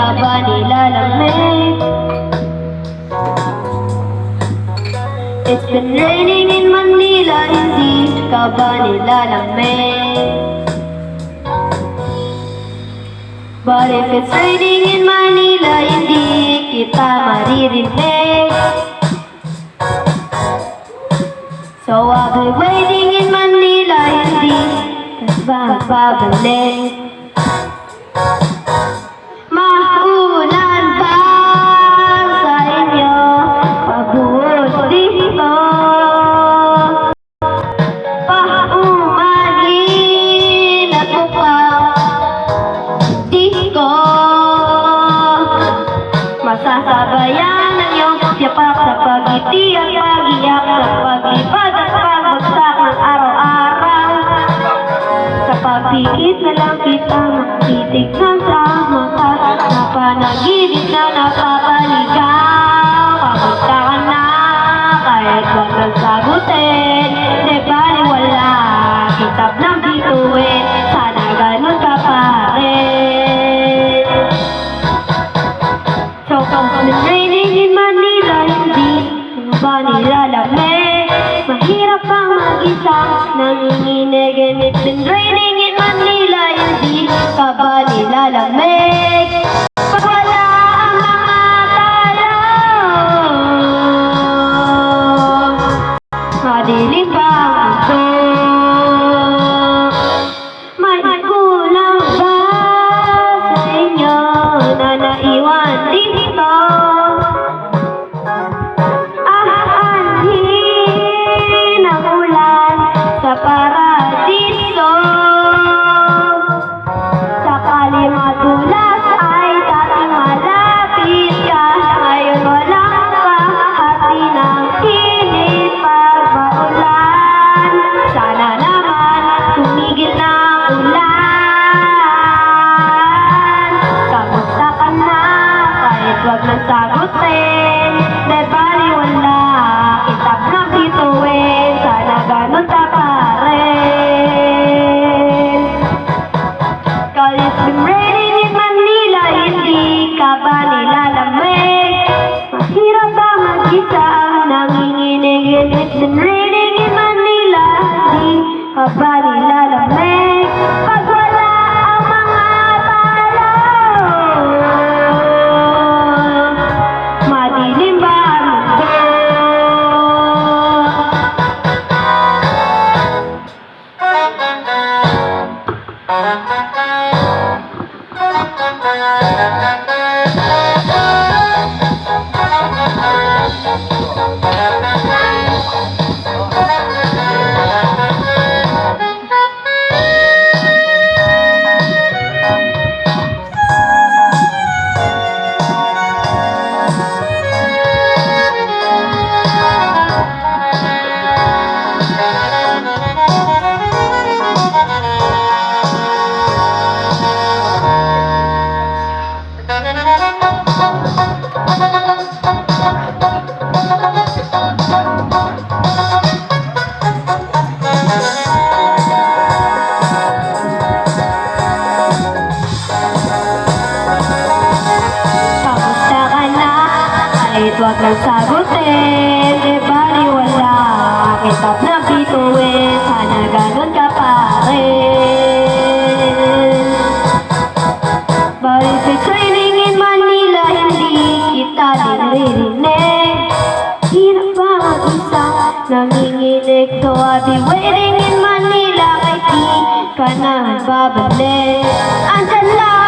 ka ba nilalamig? It's been raining in Manila, hindi ka ba nilalamig? But if it's raining in Manila, hindi kita maririnig. So I'll be waiting in Manila, hindi ka ba babalik? Maulan ba sa inyo pagbuhos dito? Paumahin ako pa dito. Masasabayan ang iyong yapak sa pag-iti at pag-iyak, sa paglipad at pagbagsak ng araw-araw. Sa pagpikit na lang kita makitignan sa mata, na panaginip na napapaligaw. Kamusta ka na? Kahit wag kang sagutin, di baliwala, kitab ng bituin, sana ganun ka pa rin. So kung it's raining in Manila, hindi ba nilalamig? Mahirap ang mag-isa, nanginginig. And it's been raining in Manila, hindi ka ba nilalamig? Pag wala ang mga tao, madilim ba ang mundo? May kulang ba sa inyo na naiwan dito? Aanhin ang ulan sa paradiso. Sakali madulas ay dating malapit ka, ngayon walang kahati ng init pag maulan. Sana naman tumigil na ang ulan. Kamusta ka na? Kahit wag nang sagutin, di baliwala, kitab ng bituin, sana ganun ka pa rin. Cause it's been raining in Manila, hindi ka ba nilalamig? Mahirap ba mag-isa, nanginginig? And it's been raining in Manila, hindi ka ba nilalamig? Pag wala ang mga tao, madilim ba ang mundo? Kamusta ka na? Kahit wag lang sagutin, di baliwala, kitab na bituin, sana ganun ka pa rin. But if it's raining in Manila, hindi kita dinirinig. Hirap ba mag-isa, nanginginig? So I'll be waiting in Manila, kahit di ka na babalik. Andyan lang